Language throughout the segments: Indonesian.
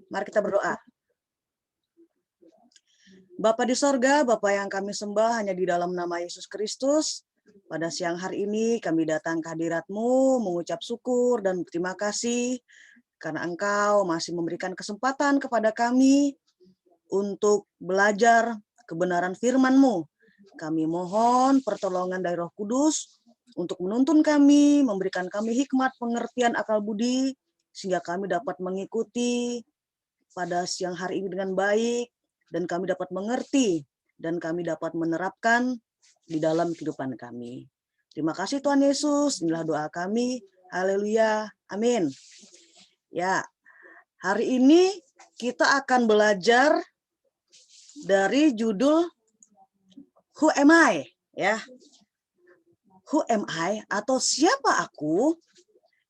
Mari kita berdoa. Bapa di sorga, Bapa yang kami sembah hanya di dalam nama Yesus Kristus. Pada siang hari ini kami datang ke hadirat-Mu, mengucap syukur dan berterima kasih karena Engkau masih memberikan kesempatan kepada kami untuk belajar kebenaran firman-Mu. Kami mohon pertolongan dari Roh Kudus untuk menuntun kami, memberikan kami hikmat, pengertian, akal budi, sehingga kami dapat mengikuti pada siang hari ini dengan baik, dan kami dapat mengerti, dan kami dapat menerapkan di dalam kehidupan kami. Terima kasih Tuhan Yesus, inilah doa kami. Haleluya, amin. Ya, hari ini kita akan belajar dari judul Who am I? Ya, Who am I atau siapa aku?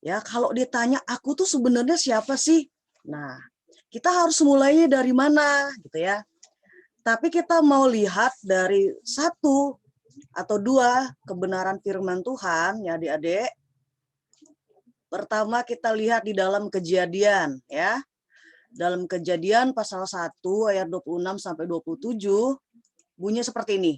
Ya, kalau ditanya aku tuh sebenarnya siapa sih? Nah, kita harus mulainya dari mana, gitu ya. Tapi kita mau lihat dari satu atau dua kebenaran firman Tuhan, ya adik-adik. Pertama kita lihat di dalam Kejadian, ya. Dalam Kejadian pasal 1 ayat 26 sampai 27, bunyinya seperti ini.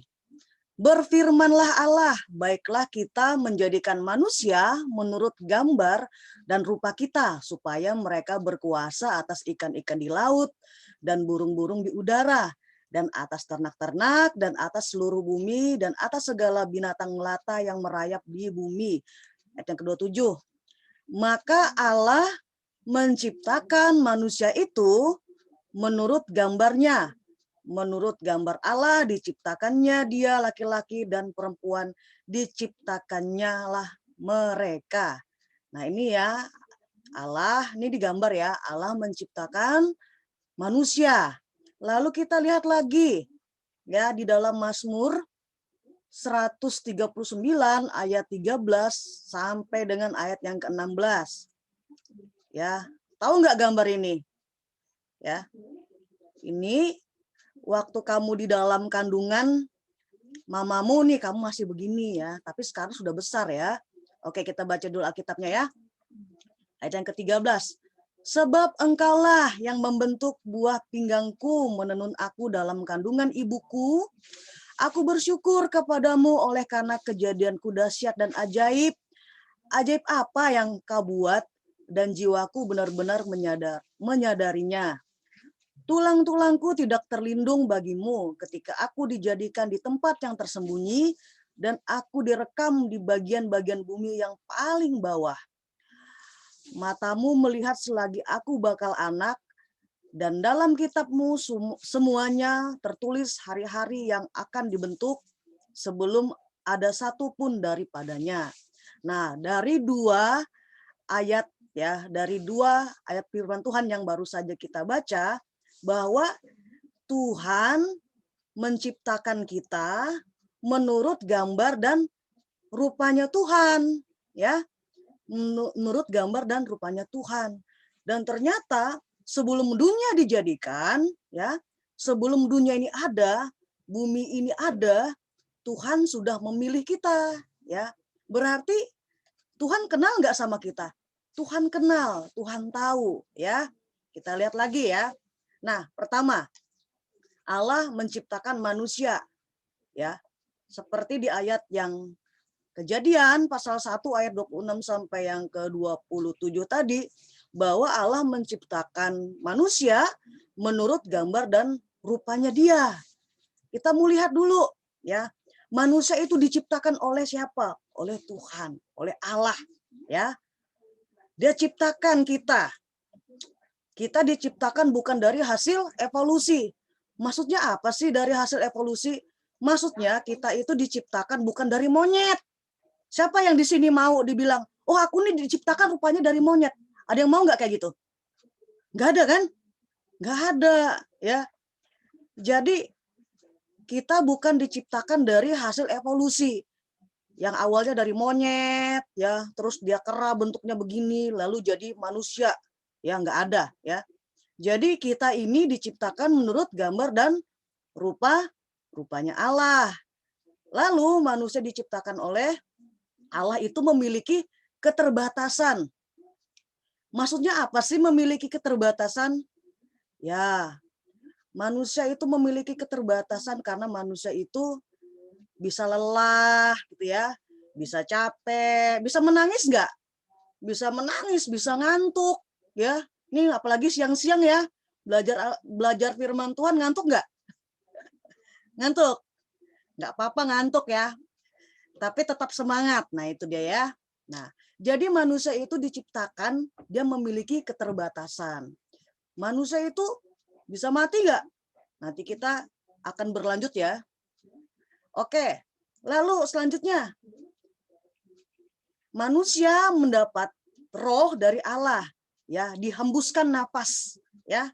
Berfirmanlah Allah, baiklah kita menjadikan manusia menurut gambar dan rupa kita, supaya mereka berkuasa atas ikan-ikan di laut dan burung-burung di udara, dan atas ternak-ternak, dan atas seluruh bumi, dan atas segala binatang melata yang merayap di bumi. Ayat yang ke-27. Maka Allah menciptakan manusia itu menurut gambarnya. Menurut gambar Allah diciptakannya dia, laki-laki dan perempuan diciptakannya lah mereka. Nah ini ya, Allah, ini digambar ya, Allah menciptakan manusia. Lalu kita lihat lagi ya di dalam Mazmur 139 ayat 13 sampai dengan ayat yang ke-16. Ya, tahu nggak gambar ini? Ya, ini waktu kamu di dalam kandungan mamamu nih, kamu masih begini ya, tapi sekarang sudah besar ya. Oke, kita baca dulu Alkitabnya ya. Ayat yang ke-13. Sebab engkaulah yang membentuk buah pinggangku, menenun aku dalam kandungan ibuku. Aku bersyukur kepadamu oleh karena kejadianku dahsyat dan ajaib. Ajaib apa yang kau buat, dan jiwaku benar-benar menyadarinya. Tulang-tulangku tidak terlindung bagimu ketika aku dijadikan di tempat yang tersembunyi dan aku direkam di bagian-bagian bumi yang paling bawah. Matamu melihat selagi aku bakal anak, dan dalam kitabmu semuanya tertulis hari-hari yang akan dibentuk sebelum ada satu pun daripadanya. Nah, dari dua ayat ya, dari dua ayat firman Tuhan yang baru saja kita baca, bahwa Tuhan menciptakan kita menurut gambar dan rupanya Tuhan, ya. Menurut gambar dan rupanya Tuhan. Dan ternyata sebelum dunia dijadikan, ya, sebelum dunia ini ada, bumi ini ada, Tuhan sudah memilih kita, ya. Berarti Tuhan kenal nggak sama kita? Tuhan kenal, Tuhan tahu, ya. Kita lihat lagi ya. Nah, pertama, Allah menciptakan manusia, ya. Seperti di ayat yang Kejadian pasal 1 ayat 26 sampai yang ke-27 tadi, bahwa Allah menciptakan manusia menurut gambar dan rupanya Dia. Kita mau lihat dulu ya. Manusia itu diciptakan oleh siapa? Oleh Tuhan, oleh Allah, ya. Dia ciptakan kita. Kita diciptakan bukan dari hasil evolusi. Maksudnya apa sih dari hasil evolusi? Maksudnya kita itu diciptakan bukan dari monyet. Siapa yang di sini mau dibilang, oh aku nih diciptakan rupanya dari monyet. Ada yang mau nggak kayak gitu? Nggak ada kan? Nggak ada ya. Jadi kita bukan diciptakan dari hasil evolusi. Yang awalnya dari monyet ya, terus dia kera bentuknya begini, lalu jadi manusia. Ya nggak ada ya. Jadi kita ini diciptakan menurut gambar dan rupanya Allah. Lalu manusia diciptakan oleh Allah itu memiliki keterbatasan. Maksudnya apa sih memiliki keterbatasan? Ya, manusia itu memiliki keterbatasan karena manusia itu bisa lelah gitu ya, bisa capek, bisa menangis nggak? Bisa menangis, bisa ngantuk ya. Ini apalagi siang-siang ya, belajar firman Tuhan ngantuk nggak? Ngantuk. Nggak apa-apa ngantuk ya, tapi tetap semangat. Nah, itu dia ya. Nah, jadi manusia itu diciptakan, dia memiliki keterbatasan. Manusia itu bisa mati nggak? Nanti kita akan berlanjut ya. Oke, lalu selanjutnya, manusia mendapat roh dari Allah, ya, dihembuskan napas, ya,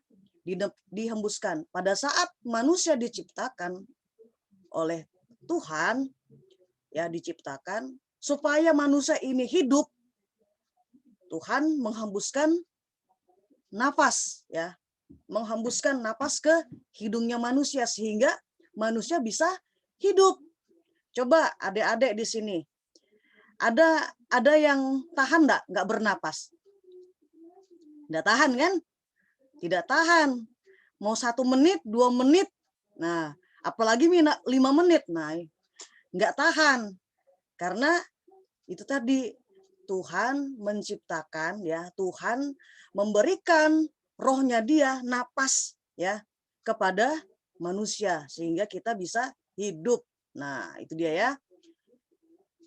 dihembuskan. Pada saat manusia diciptakan oleh Tuhan, ya, diciptakan supaya manusia ini hidup, Tuhan menghembuskan nafas, ya, menghembuskan napas ke hidungnya manusia sehingga manusia bisa hidup. Coba adik-adik di sini, ada yang tahan nggak bernapas? Nggak tahan kan? Tidak tahan. Mau 1 menit, 2 menit, nah apalagi 5 menit, nah nggak tahan. Karena itu tadi Tuhan menciptakan ya, Tuhan memberikan rohnya dia, napas ya kepada manusia sehingga kita bisa hidup. Nah, itu dia ya.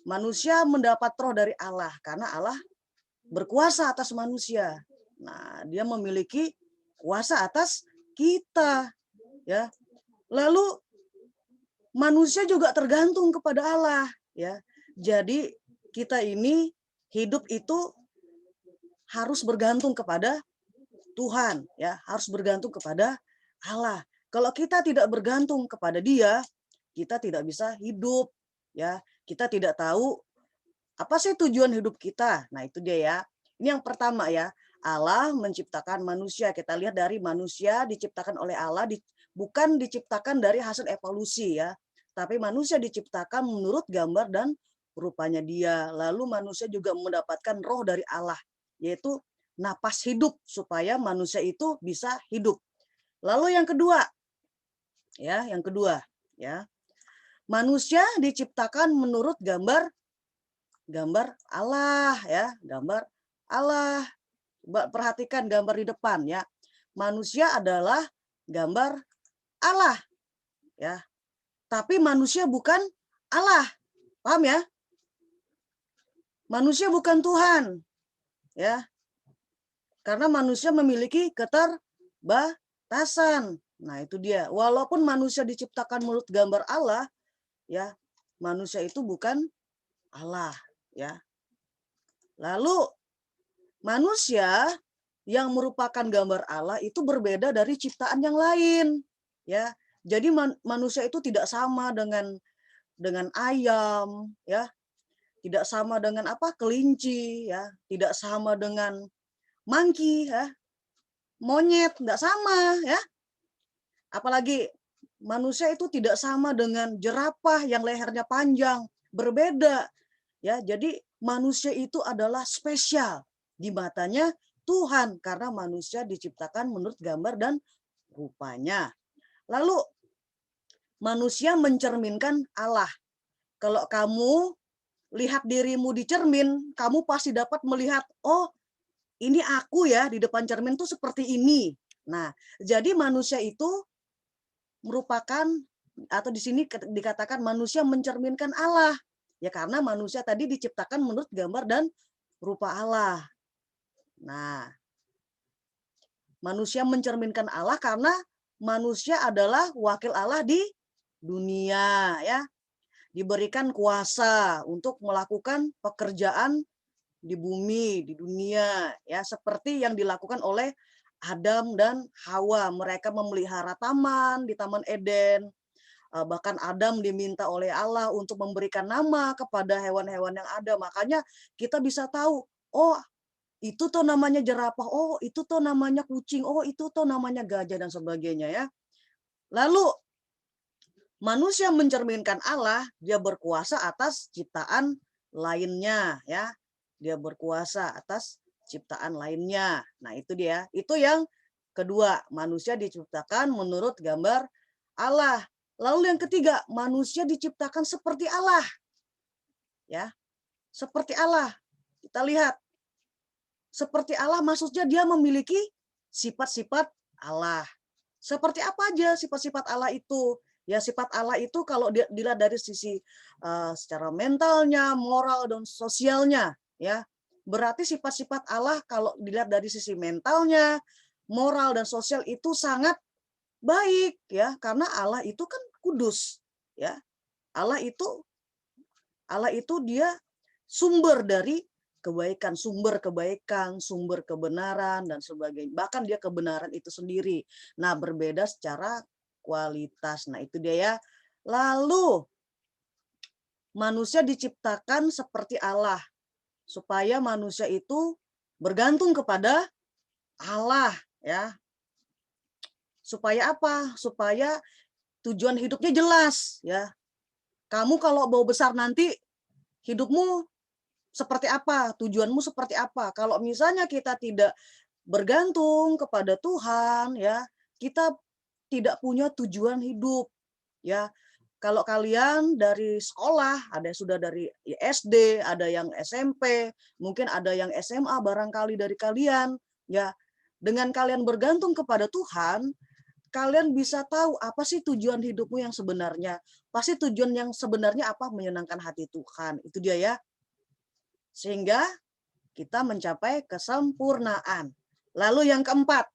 Manusia mendapat roh dari Allah karena Allah berkuasa atas manusia. Nah, dia memiliki kuasa atas kita ya. Lalu manusia juga tergantung kepada Allah ya. Jadi kita ini hidup itu harus bergantung kepada Tuhan ya, harus bergantung kepada Allah. Kalau kita tidak bergantung kepada Dia, kita tidak bisa hidup ya. Kita tidak tahu apa sih tujuan hidup kita. Nah, itu dia ya. Ini yang pertama ya. Allah menciptakan manusia. Kita lihat dari manusia diciptakan oleh Allah, bukan diciptakan dari hasil evolusi ya. Tapi manusia diciptakan menurut gambar dan rupanya Dia. Lalu manusia juga mendapatkan roh dari Allah, yaitu napas hidup supaya manusia itu bisa hidup. Lalu yang kedua, ya. Manusia diciptakan menurut gambar Allah ya, gambar Allah. Perhatikan gambar di depan ya. Manusia adalah gambar Allah ya. Tapi manusia bukan Allah. Paham ya? Manusia bukan Tuhan ya. Karena manusia memiliki keterbatasan. Nah, itu dia. Walaupun manusia diciptakan menurut gambar Allah ya, manusia itu bukan Allah ya. Lalu manusia yang merupakan gambar Allah itu berbeda dari ciptaan yang lain ya. Jadi manusia itu tidak sama dengan ayam ya, tidak sama dengan apa? Kelinci ya, tidak sama dengan monkey ya, monyet, enggak sama ya. Apalagi manusia itu tidak sama dengan jerapah yang lehernya panjang, berbeda ya. Jadi manusia itu adalah spesial di matanya Tuhan karena manusia diciptakan menurut gambar dan rupanya. Lalu manusia mencerminkan Allah. Kalau kamu lihat dirimu di cermin, kamu pasti dapat melihat, oh, ini aku ya di depan cermin tuh seperti ini. Nah, jadi manusia itu merupakan atau di sini dikatakan manusia mencerminkan Allah. Ya karena manusia tadi diciptakan menurut gambar dan rupa Allah. Nah, manusia mencerminkan Allah karena manusia adalah wakil Allah di dunia ya. Diberikan kuasa untuk melakukan pekerjaan di bumi, di dunia ya, seperti yang dilakukan oleh Adam dan Hawa. Mereka memelihara taman di Taman Eden. Bahkan Adam diminta oleh Allah untuk memberikan nama kepada hewan-hewan yang ada. Makanya kita bisa tahu, oh itu tuh namanya jerapah, oh itu tuh namanya kucing, oh itu tuh namanya gajah dan sebagainya ya. Lalu manusia mencerminkan Allah, dia berkuasa atas ciptaan lainnya ya. Dia berkuasa atas ciptaan lainnya. Nah, itu dia. Itu yang kedua, manusia diciptakan menurut gambar Allah. Lalu yang ketiga, manusia diciptakan seperti Allah. Ya, seperti Allah. Kita lihat. Seperti Allah maksudnya dia memiliki sifat-sifat Allah. Seperti apa aja sifat-sifat Allah itu? Ya, sifat Allah itu kalau dilihat dari sisi secara mentalnya, moral dan sosialnya, ya. Berarti sifat-sifat Allah kalau dilihat dari sisi mentalnya, moral dan sosial itu sangat baik, ya, karena Allah itu kan kudus, ya. Allah itu dia sumber dari kebaikan, sumber kebenaran dan sebagainya. Bahkan dia kebenaran itu sendiri. Nah, berbeda secara kualitas. Nah, itu dia ya. Lalu manusia diciptakan seperti Allah supaya manusia itu bergantung kepada Allah, ya. Supaya apa? Supaya tujuan hidupnya jelas, ya. Kamu kalau mau besar nanti hidupmu seperti apa? Tujuanmu seperti apa? Kalau misalnya kita tidak bergantung kepada Tuhan, ya, kita tidak punya tujuan hidup, ya. Kalau kalian dari sekolah, ada yang sudah dari SD, ada yang SMP, mungkin ada yang SMA barangkali dari kalian, ya. Dengan kalian bergantung kepada Tuhan, kalian bisa tahu apa sih tujuan hidupmu yang sebenarnya. Pasti tujuan yang sebenarnya apa? Menyenangkan hati Tuhan. Itu dia ya. Sehingga kita mencapai kesempurnaan. Lalu yang keempat.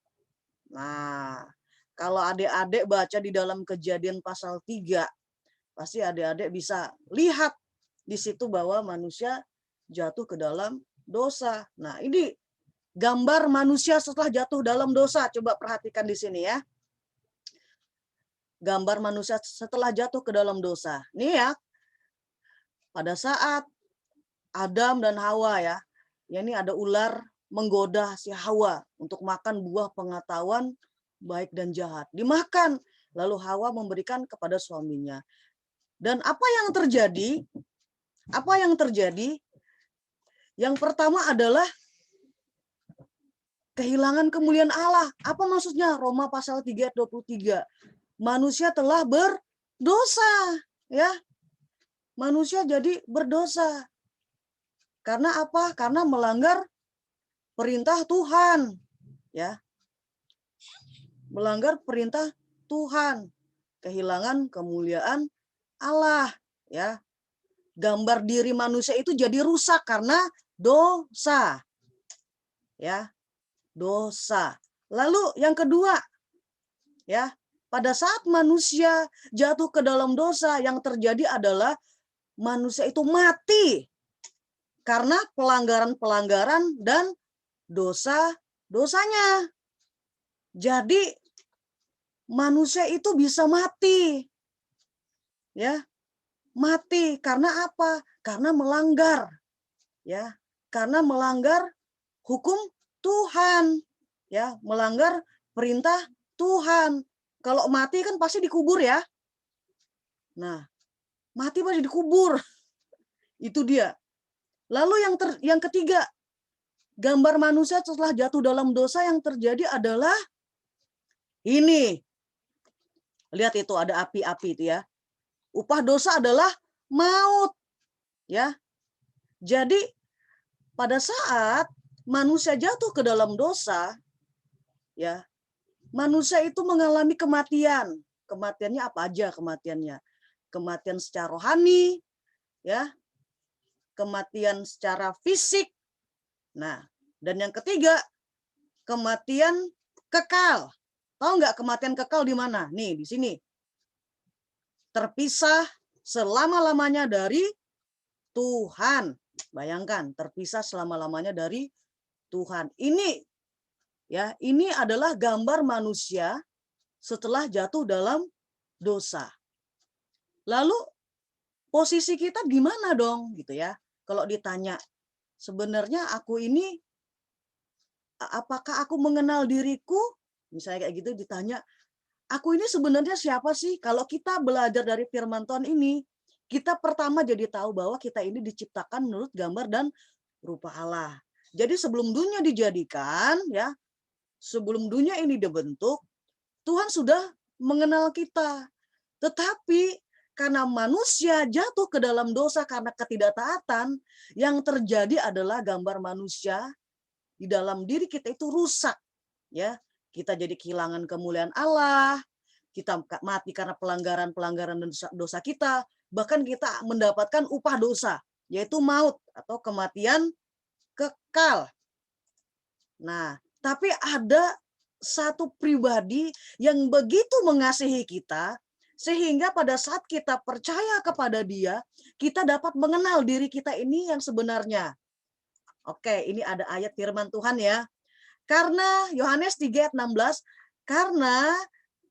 Nah, kalau adik-adik baca di dalam Kejadian pasal 3, pasti adik-adik bisa lihat di situ bahwa manusia jatuh ke dalam dosa. Nah, ini gambar manusia setelah jatuh dalam dosa. Coba perhatikan di sini ya. Gambar manusia setelah jatuh ke dalam dosa. Nih ya, pada saat Adam dan Hawa ya ini ada ular menggoda si Hawa untuk makan buah pengetahuan baik dan jahat. Dimakan, lalu Hawa memberikan kepada suaminya. Dan apa yang terjadi? Apa yang terjadi? Yang pertama adalah kehilangan kemuliaan Allah. Apa maksudnya? Roma pasal 3 ayat 23. Manusia telah berdosa, ya. Manusia jadi berdosa. Karena apa? Karena melanggar perintah Tuhan, ya. Melanggar perintah Tuhan. Kehilangan kemuliaan Allah, ya. Gambar diri manusia itu jadi rusak karena dosa. Ya. Dosa. Lalu yang kedua, ya, pada saat manusia jatuh ke dalam dosa, yang terjadi adalah manusia itu mati karena pelanggaran-pelanggaran dan dosa-dosanya. Jadi manusia itu bisa mati. Ya. Mati karena apa? Karena melanggar. Ya. Karena melanggar hukum Tuhan. Ya, melanggar perintah Tuhan. Kalau mati kan pasti dikubur ya. Nah, mati pasti dikubur. Itu dia. Lalu yang ketiga, gambar manusia setelah jatuh dalam dosa yang terjadi adalah ini. Lihat itu ada api-api itu ya. Upah dosa adalah maut. Ya. Jadi pada saat manusia jatuh ke dalam dosa, ya, manusia itu mengalami kematian. Kematiannya apa aja kematiannya? Kematian secara rohani, ya. Kematian secara fisik. Nah, dan yang ketiga, kematian kekal. Tahu nggak kematian kekal di mana? Nih, di sini. Terpisah selama-lamanya dari Tuhan. Bayangkan, terpisah selama-lamanya dari Tuhan. Ini ya, ini adalah gambar manusia setelah jatuh dalam dosa. Lalu posisi kita gimana dong gitu ya? Kalau ditanya, sebenarnya aku ini apakah aku mengenal diriku? Misalnya kayak gitu ditanya, aku ini sebenarnya siapa sih? Kalau kita belajar dari firman Tuhan ini, kita pertama jadi tahu bahwa kita ini diciptakan menurut gambar dan rupa Allah. Jadi sebelum dunia dijadikan, ya, sebelum dunia ini dibentuk, Tuhan sudah mengenal kita. Tetapi karena manusia jatuh ke dalam dosa karena ketidaktaatan, yang terjadi adalah gambar manusia di dalam diri kita itu rusak. Ya, kita jadi kehilangan kemuliaan Allah, kita mati karena pelanggaran-pelanggaran dan dosa kita, bahkan kita mendapatkan upah dosa, yaitu maut atau kematian kekal. Nah, tapi ada satu pribadi yang begitu mengasihi kita, sehingga pada saat kita percaya kepada Dia, kita dapat mengenal diri kita ini yang sebenarnya. Oke, ini ada ayat firman Tuhan ya. Karena Yohanes 3 ayat 16,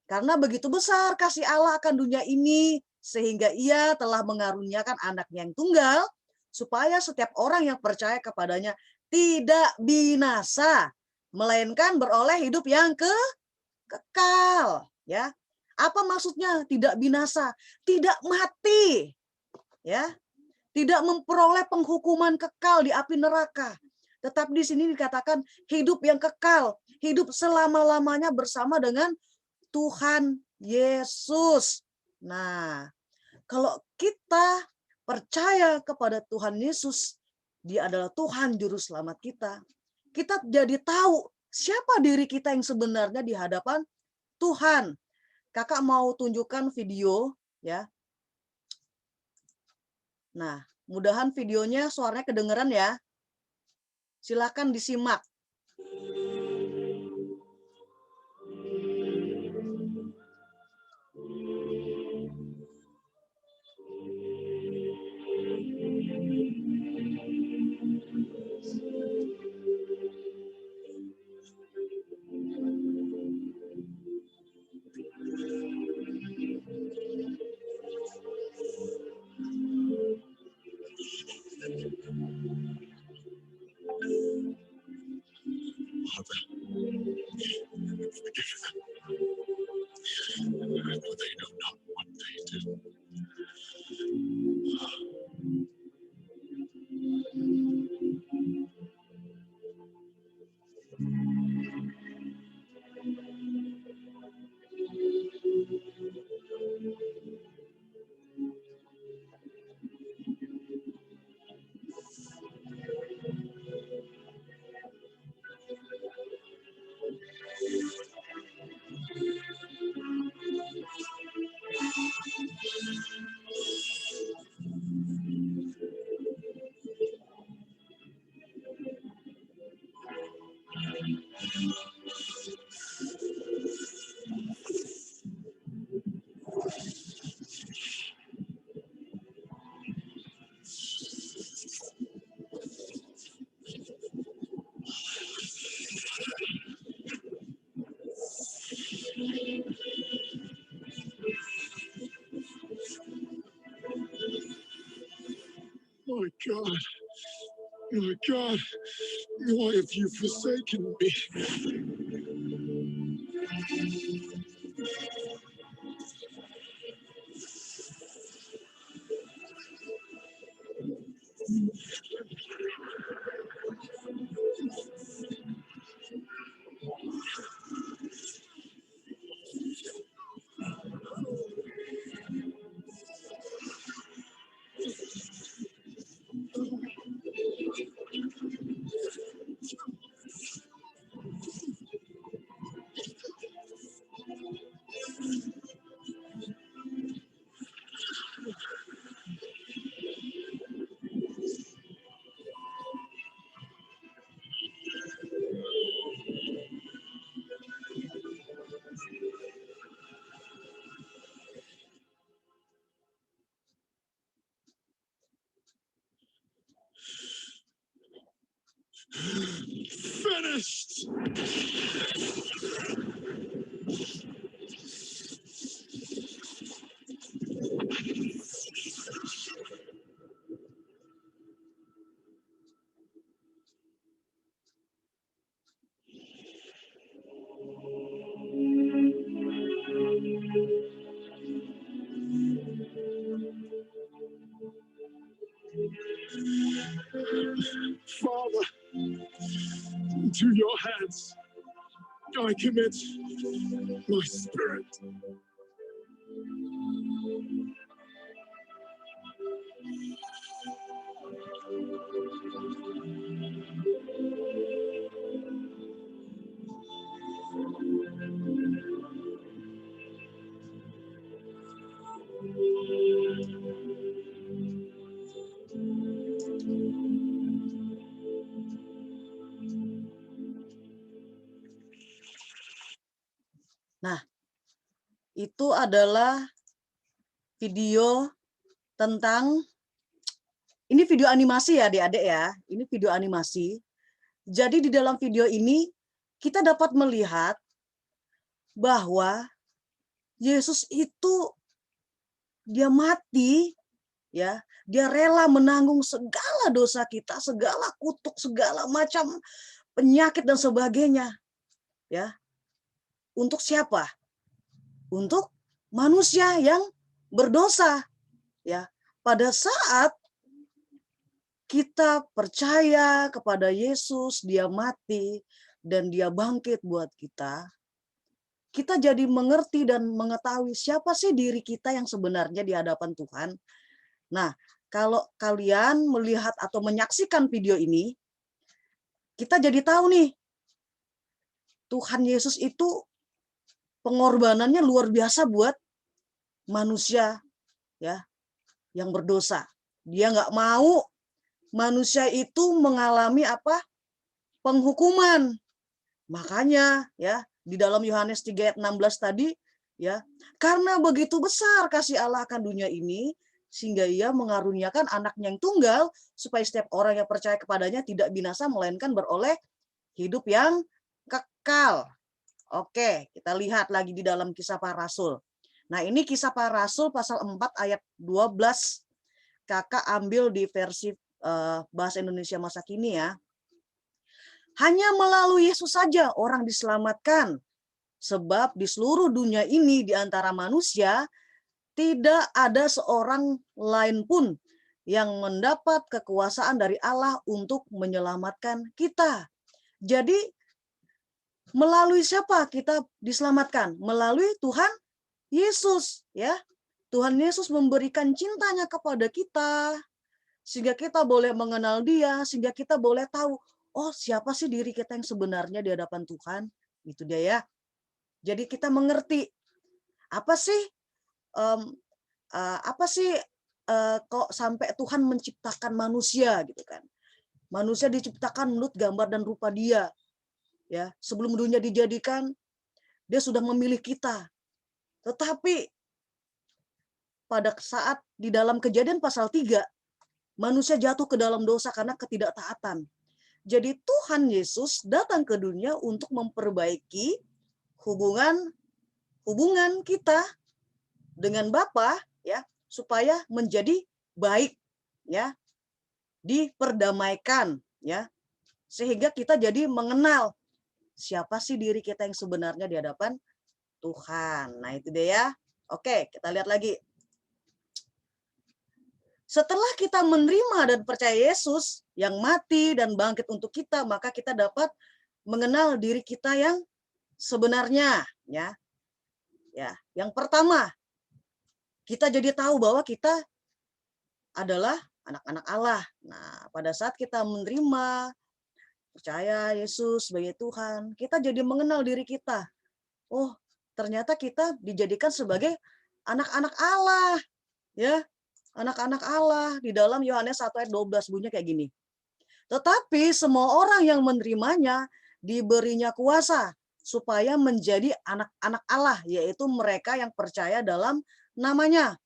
karena begitu besar kasih Allah akan dunia ini, sehingga Ia telah mengaruniakan anaknya yang tunggal, supaya setiap orang yang percaya kepadanya tidak binasa, melainkan beroleh hidup yang kekal. Ya, apa maksudnya tidak binasa? Tidak mati, ya, tidak memperoleh penghukuman kekal di api neraka. Tetapi di sini dikatakan hidup yang kekal, hidup selama-lamanya bersama dengan Tuhan Yesus. Nah, kalau kita percaya kepada Tuhan Yesus, Dia adalah Tuhan juru selamat kita. Kita jadi tahu siapa diri kita yang sebenarnya di hadapan Tuhan. Kakak mau tunjukkan video ya. Nah, mudahan videonya suaranya kedengeran ya. Silakan disimak. My God, my God, why have you forsaken me? Finished! Father, into your hands I commit my spirit. Nah, itu adalah video tentang, ini video animasi ya adik-adik ya, ini video animasi. Jadi di dalam video ini kita dapat melihat bahwa Yesus itu dia mati ya, dia rela menanggung segala dosa kita, segala kutuk, segala macam penyakit dan sebagainya. Ya. Untuk siapa? Untuk manusia yang berdosa. Ya. Pada saat kita percaya kepada Yesus, dia mati dan dia bangkit buat kita, kita jadi mengerti dan mengetahui siapa sih diri kita yang sebenarnya di hadapan Tuhan. Nah, kalau kalian melihat atau menyaksikan video ini, kita jadi tahu nih, Tuhan Yesus itu pengorbanannya luar biasa buat manusia ya yang berdosa. Dia nggak mau manusia itu mengalami apa? Penghukuman. Makanya ya di dalam Yohanes 3 ayat 16 tadi ya, karena begitu besar kasih Allah akan dunia ini sehingga ia mengaruniakan anaknya yang tunggal supaya setiap orang yang percaya kepadanya tidak binasa melainkan beroleh hidup yang kekal. Oke, kita lihat lagi di dalam Kisah Para Rasul. Nah, ini Kisah Para Rasul pasal 4 ayat 12. Kakak ambil di versi bahasa Indonesia masa kini ya. Hanya melalui Yesus saja orang diselamatkan. Sebab di seluruh dunia ini di antara manusia tidak ada seorang lain pun yang mendapat kekuasaan dari Allah untuk menyelamatkan kita. Jadi melalui siapa kita diselamatkan? Melalui Tuhan Yesus ya. Tuhan Yesus memberikan cintanya kepada kita sehingga kita boleh mengenal dia, sehingga kita boleh tahu, oh siapa sih diri kita yang sebenarnya di hadapan Tuhan. Itu dia ya. Jadi kita mengerti apa sih kok sampai Tuhan menciptakan manusia gitu kan. Manusia diciptakan menurut gambar dan rupa dia. Ya, sebelum dunia dijadikan, dia sudah memilih kita. Tetapi pada saat di dalam Kejadian pasal 3, manusia jatuh ke dalam dosa karena ketidaktaatan. Jadi Tuhan Yesus datang ke dunia untuk memperbaiki hubungan kita dengan Bapa ya, supaya menjadi baik ya, diperdamaikan ya. Sehingga kita jadi mengenal siapa sih diri kita yang sebenarnya di hadapan Tuhan. Nah, itu dia ya. Oke, kita lihat lagi. Setelah kita menerima dan percaya Yesus yang mati dan bangkit untuk kita, maka kita dapat mengenal diri kita yang sebenarnya ya. Ya, yang pertama, kita jadi tahu bahwa kita adalah anak-anak Allah. Nah, pada saat kita menerima percaya Yesus sebagai Tuhan, kita jadi mengenal diri kita. Oh, ternyata kita dijadikan sebagai anak-anak Allah. Ya, anak-anak Allah. Di dalam Yohanes 1 ayat 12 bunyinya kayak gini. Tetapi semua orang yang menerimanya diberinya kuasa supaya menjadi anak-anak Allah, yaitu mereka yang percaya dalam namanya.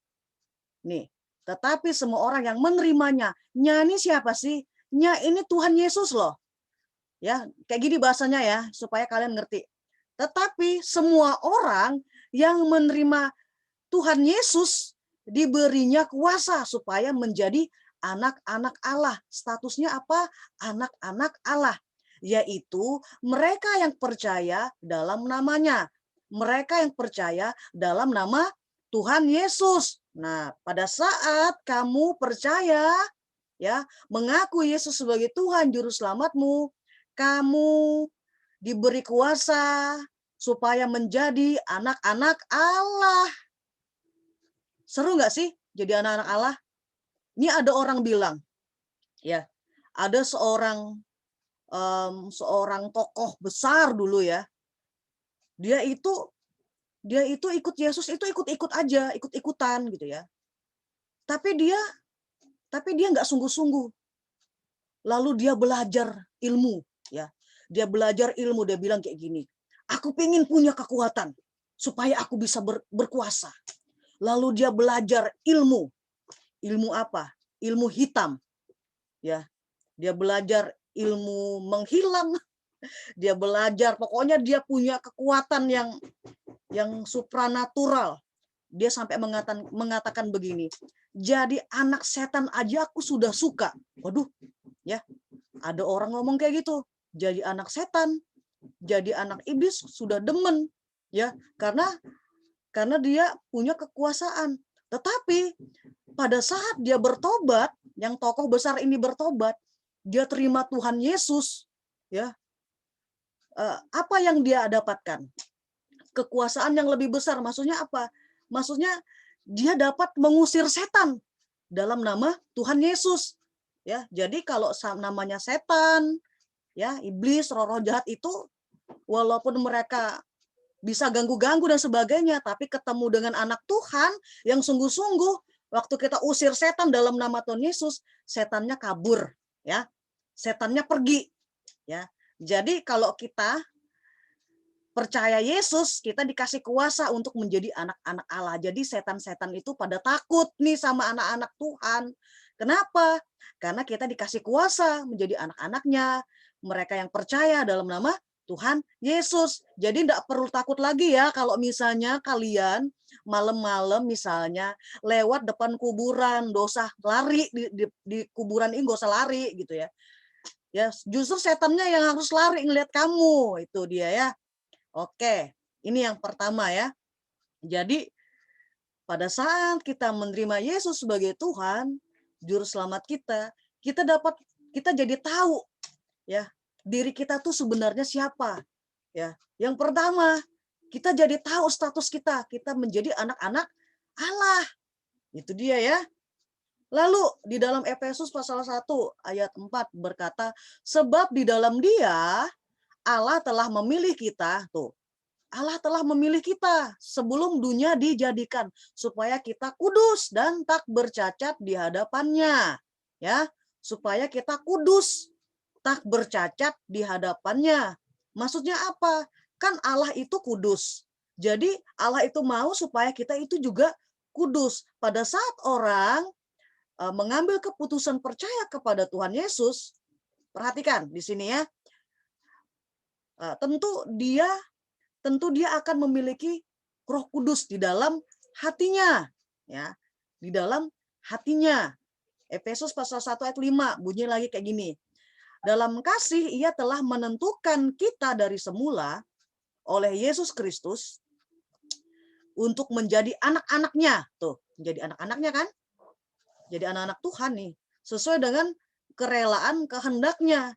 Nih, tetapi semua orang yang menerimanya. Nya ini siapa sih? Nya ini Tuhan Yesus loh. Ya, kayak gini bahasanya ya, supaya kalian ngerti. Tetapi semua orang yang menerima Tuhan Yesus diberinya kuasa supaya menjadi anak-anak Allah. Statusnya apa? Anak-anak Allah. Yaitu mereka yang percaya dalam namanya. Mereka yang percaya dalam nama Tuhan Yesus. Nah, pada saat kamu percaya, ya, mengaku Yesus sebagai Tuhan Juru Selamatmu, kamu diberi kuasa supaya menjadi anak-anak Allah. Seru nggak sih jadi anak-anak Allah? Ini ada orang bilang, ya, ada seorang tokoh besar dulu ya. Dia itu ikut Yesus itu ikut-ikut aja, ikut-ikutan gitu ya. Tapi dia nggak sungguh-sungguh. Lalu dia belajar ilmu, ya. Dia belajar ilmu, dia bilang kayak gini, aku pengen punya kekuatan supaya aku bisa berkuasa. Lalu dia belajar ilmu. Ilmu apa? Ilmu hitam. Ya. Dia belajar ilmu menghilang. Dia belajar, pokoknya dia punya kekuatan yang supranatural. Dia sampai mengatakan begini, jadi anak setan aja aku sudah suka. Waduh, ya. Ada orang ngomong kayak gitu. Jadi anak setan, jadi anak iblis sudah demen, ya. Karena dia punya kekuasaan. Tetapi pada saat dia bertobat, yang tokoh besar ini bertobat, dia terima Tuhan Yesus, ya. Apa yang dia dapatkan? Kekuasaan yang lebih besar. Maksudnya apa? Maksudnya dia dapat mengusir setan dalam nama Tuhan Yesus. Ya, jadi kalau namanya setan, ya, iblis, roh-roh jahat itu, walaupun mereka bisa ganggu-ganggu dan sebagainya, tapi ketemu dengan anak Tuhan yang sungguh-sungguh, waktu kita usir setan dalam nama Tuhan Yesus, setannya kabur, ya. Setannya pergi, ya. Jadi kalau kita percaya Yesus, kita dikasih kuasa untuk menjadi anak-anak Allah. Jadi setan-setan itu pada takut nih sama anak-anak Tuhan. Kenapa? Karena kita dikasih kuasa menjadi anak-anaknya. Mereka yang percaya dalam nama Tuhan Yesus. Jadi tidak perlu takut lagi ya kalau misalnya kalian malam-malam misalnya lewat depan kuburan, dosa lari di kuburan ini, gak usah lari gitu ya. Ya, justru setannya yang harus lari ngelihat kamu, itu dia ya. Oke, ini yang pertama ya. Jadi pada saat kita menerima Yesus sebagai Tuhan, juru selamat kita jadi tahu ya, diri kita tuh sebenarnya siapa. Ya. Yang pertama, kita jadi tahu status kita menjadi anak-anak Allah. Itu dia ya. Lalu di dalam Efesus pasal 1 ayat 4 berkata, sebab di dalam Dia Allah telah memilih kita, tuh. Allah telah memilih kita sebelum dunia dijadikan supaya kita kudus dan tak bercacat di hadapannya, ya, supaya kita kudus tak bercacat di hadapannya. Maksudnya apa? Kan Allah itu kudus. Jadi Allah itu mau supaya kita itu juga kudus. Pada saat orang mengambil keputusan percaya kepada Tuhan Yesus, perhatikan di sini ya, tentu dia akan memiliki Roh Kudus di dalam hatinya, ya, di dalam hatinya. Efesus pasal 1 ayat 5 bunyi lagi kayak gini. Dalam kasih Ia telah menentukan kita dari semula oleh Yesus Kristus untuk menjadi anak-anaknya. Tuh, menjadi anak-anaknya kan? Jadi anak-anak Tuhan nih, sesuai dengan kerelaan kehendaknya.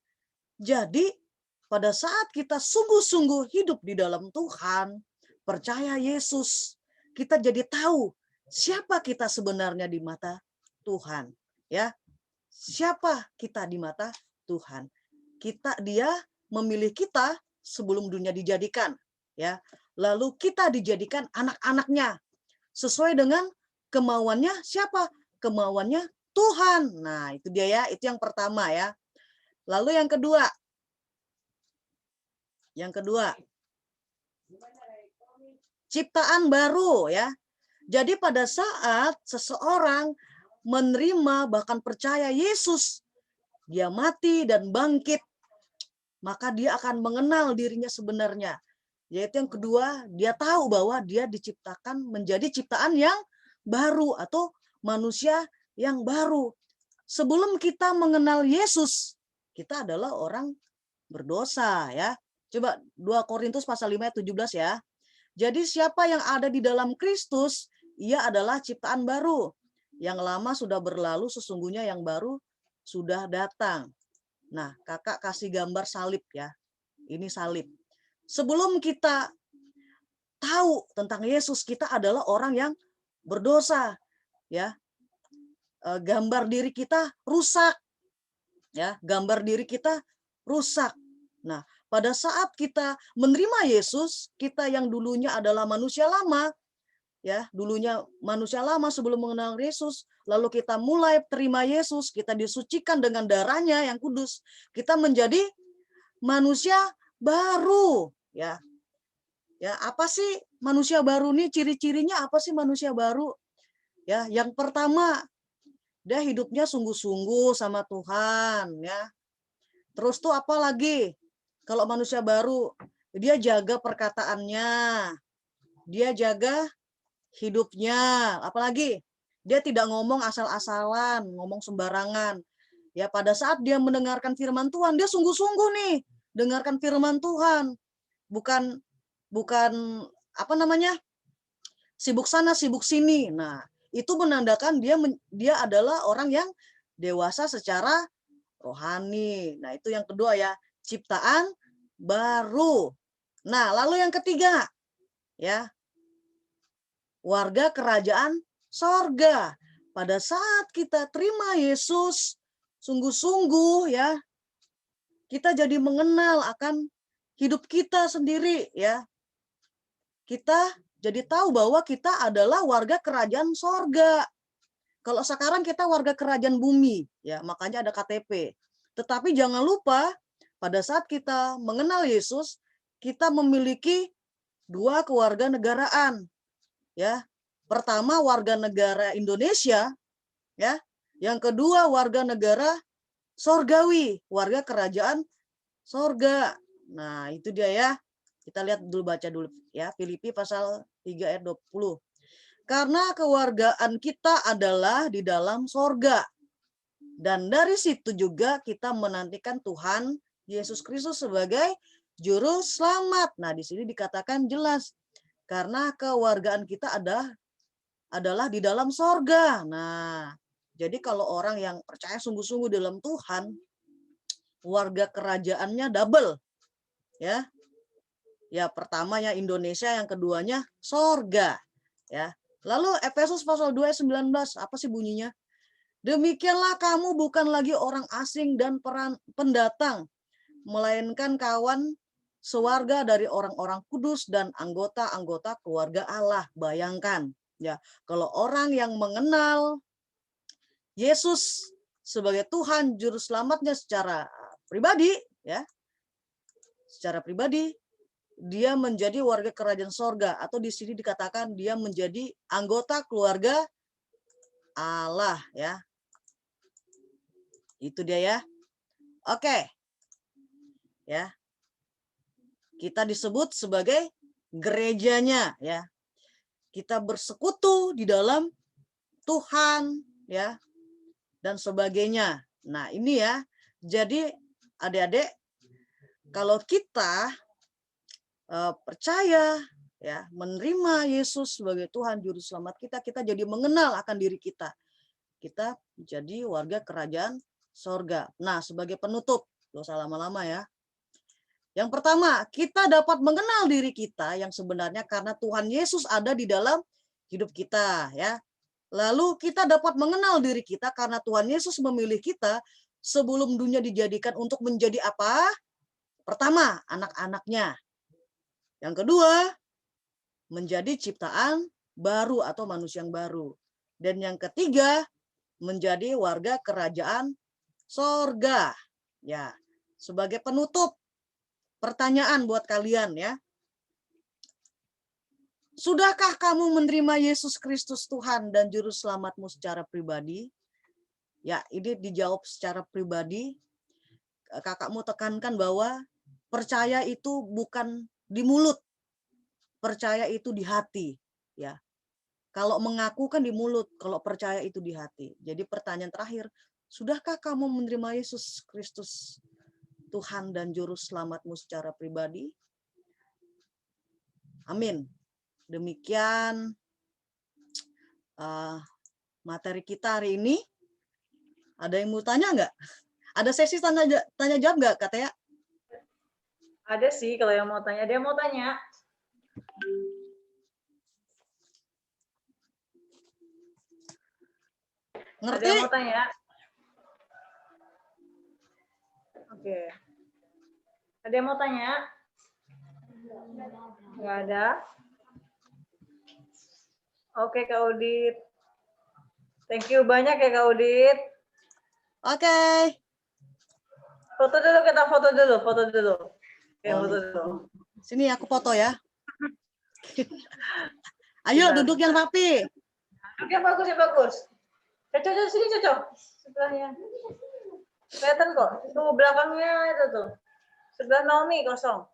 Jadi pada saat kita sungguh-sungguh hidup di dalam Tuhan, percaya Yesus, kita jadi tahu siapa kita sebenarnya di mata Tuhan, ya. Siapa kita di mata Tuhan? Dia memilih kita sebelum dunia dijadikan, ya. Lalu kita dijadikan anak-anaknya sesuai dengan kemauannya siapa? Kemauannya Tuhan. Nah, itu dia ya, itu yang pertama ya. Lalu yang kedua, ciptaan baru ya. Jadi pada saat seseorang menerima bahkan percaya Yesus, dia mati dan bangkit, maka dia akan mengenal dirinya sebenarnya. Yaitu yang kedua, dia tahu bahwa dia diciptakan menjadi ciptaan yang baru atau manusia yang baru. Sebelum kita mengenal Yesus, kita adalah orang berdosa ya. Coba 2 Korintus pasal 5 ayat 17 ya. Jadi siapa yang ada di dalam Kristus, ia adalah ciptaan baru. Yang lama sudah berlalu, sesungguhnya yang baru sudah datang. Nah, kakak kasih gambar salib ya. Ini salib. Sebelum kita tahu tentang Yesus, kita adalah orang yang berdosa, ya. Gambar diri kita rusak, ya. Gambar diri kita rusak. Nah, pada saat kita menerima Yesus, kita yang dulunya adalah manusia lama, ya, dulunya manusia lama sebelum mengenal Yesus, lalu kita mulai terima Yesus, kita disucikan dengan darahnya yang kudus, kita menjadi manusia baru, ya. Ya, apa sih manusia baru nih? Ciri-cirinya apa sih manusia baru? Ya, yang pertama, dia hidupnya sungguh-sungguh sama Tuhan, ya. Terus tuh apa lagi? Kalau manusia baru, dia jaga perkataannya, dia jaga hidupnya, apalagi dia tidak ngomong asal-asalan, ngomong sembarangan. Ya, pada saat dia mendengarkan firman Tuhan, dia sungguh-sungguh nih dengarkan firman Tuhan. Bukan bukan apa namanya? Sibuk sana, sibuk sini. Nah, itu menandakan dia adalah orang yang dewasa secara rohani. Nah, itu yang kedua ya, ciptaan baru. Nah, lalu yang ketiga, ya, warga kerajaan sorga. Pada saat kita terima Yesus sungguh-sungguh, ya, kita jadi mengenal akan hidup kita sendiri, ya. Kita jadi tahu bahwa kita adalah warga kerajaan sorga. Kalau sekarang kita warga kerajaan bumi, ya, makanya ada KTP. Tetapi jangan lupa pada saat kita mengenal Yesus, kita memiliki dua kewarganegaraan, ya. Pertama warga negara Indonesia, ya. Yang kedua warga negara sorgawi, warga kerajaan sorga. Nah, itu dia ya. Kita lihat dulu, baca dulu ya, Filipi pasal 3 ayat 20. Karena kewargaan kita adalah di dalam sorga. Dan dari situ juga kita menantikan Tuhan Yesus Kristus sebagai juru selamat. Nah, di sini dikatakan jelas karena kewargaan kita adalah di dalam sorga. Nah, jadi kalau orang yang percaya sungguh-sungguh dalam Tuhan, warga kerajaannya double, ya. Ya, pertamanya Indonesia, yang keduanya sorga, ya. Lalu Efesus pasal 2 ayat 19, apa sih bunyinya? Demikianlah kamu bukan lagi orang asing dan pendatang, melainkan kawan sewarga dari orang-orang kudus dan anggota-anggota keluarga Allah. Bayangkan, ya, kalau orang yang mengenal Yesus sebagai Tuhan juru selamatnya secara pribadi, ya, secara pribadi, dia menjadi warga kerajaan sorga, atau di sini dikatakan dia menjadi anggota keluarga Allah, ya. Itu dia ya. Oke. Ya. Kita disebut sebagai gerejanya, ya. Kita bersekutu di dalam Tuhan, ya, dan sebagainya. Nah, ini ya. Jadi adik-adik, kalau kita percaya, ya, menerima Yesus sebagai Tuhan juru selamat kita, kita jadi mengenal akan diri kita. Kita menjadi warga kerajaan sorga. Nah, sebagai penutup, gak usah lama-lama ya. Yang pertama, kita dapat mengenal diri kita yang sebenarnya karena Tuhan Yesus ada di dalam hidup kita, ya. Lalu kita dapat mengenal diri kita karena Tuhan Yesus memilih kita sebelum dunia dijadikan untuk menjadi apa? Pertama, anak-anaknya. Yang kedua, menjadi ciptaan baru atau manusia yang baru. Dan yang ketiga, menjadi warga kerajaan sorga. Ya, sebagai penutup, pertanyaan buat kalian ya. Sudahkah kamu menerima Yesus Kristus Tuhan dan Juru Selamatmu secara pribadi? Ya, ini dijawab secara pribadi. Kakakmu tekankan bahwa percaya itu bukan di mulut, percaya itu di hati. Ya, kalau mengaku kan di mulut, kalau percaya itu di hati. Jadi pertanyaan terakhir, sudahkah kamu menerima Yesus Kristus Tuhan dan Juru Selamatmu secara pribadi? Amin. Demikian materi kita hari ini. Ada yang mau tanya nggak? Ada sesi tanya jawab nggak, Kak Tea? Ada sih kalau yang mau tanya. Ada yang mau tanya? Ada Ngerti? yang mau tanya? Oke. Ada yang mau tanya? Nggak ada? Oke, Kak Udit. Thank you banyak ya, Kak Udit. Oke. Foto dulu, kita foto dulu. Oke, Oh, foto dulu. sini aku foto ya. Ayo Bentar. duduk yang rapi. Oke, bagus ya, bagus. Cocok, sini cocok. Sebelahnya. Kelihatan kok. Tuh, belakangnya itu tuh. Sebelah Naomi kosong.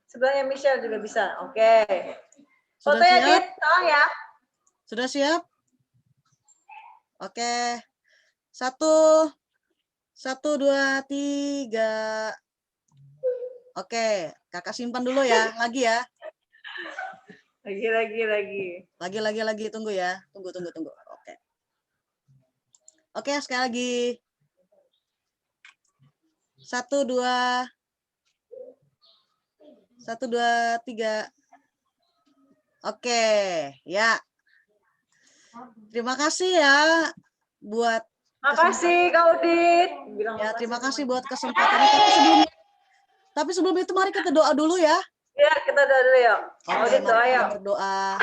Sebelahnya Michelle juga bisa. Oke. Sudah Foto ya, siap? Dit. Tolong ya. Sudah siap? Oke. 1, 2, 3. Oke, kakak simpan dulu ya. Lagi ya. Lagi. Tunggu ya. Tunggu. Oke. Oke, sekali lagi. 1, 2. 1, 2, 3. Oke, ya. Terima kasih ya buat Makasih, Kak Udit. ya, terima kasih buat kesempatannya. Tapi sebelum itu mari kita doa dulu ya. Ya, kita doa dulu yuk. Kak Oke, Udit mari doa kita yuk. berdoa.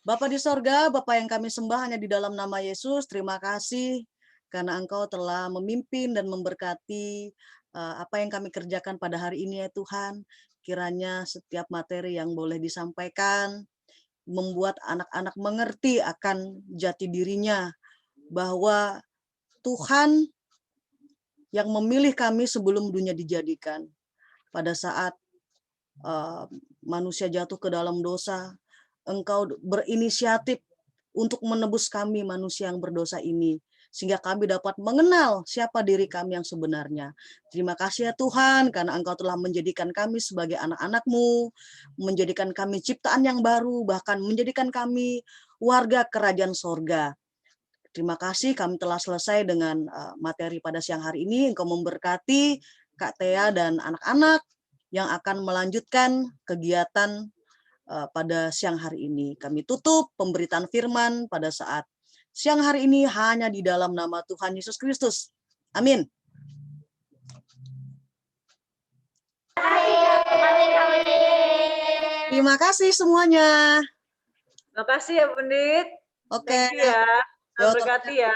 Bapa di sorga, Bapa yang kami sembah hanya di dalam nama Yesus, terima kasih karena Engkau telah memimpin dan memberkati apa yang kami kerjakan pada hari ini ya Tuhan. Kiranya setiap materi yang boleh disampaikan membuat anak-anak mengerti akan jati dirinya, bahwa Tuhan yang memilih kami sebelum dunia dijadikan. Pada saat manusia jatuh ke dalam dosa, Engkau berinisiatif untuk menebus kami manusia yang berdosa ini, sehingga kami dapat mengenal siapa diri kami yang sebenarnya. Terima kasih ya Tuhan, karena Engkau telah menjadikan kami sebagai anak-anak-Mu, menjadikan kami ciptaan yang baru, bahkan menjadikan kami warga kerajaan sorga. Terima kasih, kami telah selesai dengan materi pada siang hari ini. Engkau memberkati Kak Tea dan anak-anak yang akan melanjutkan kegiatan pada siang hari ini. Kami tutup pemberitaan firman pada saat siang hari ini hanya di dalam nama Tuhan Yesus Kristus. Amin. Terima kasih semuanya. Terima kasih ya, Bundit. Oke. Thank you ya. Yo, Berkati ya.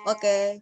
Oke.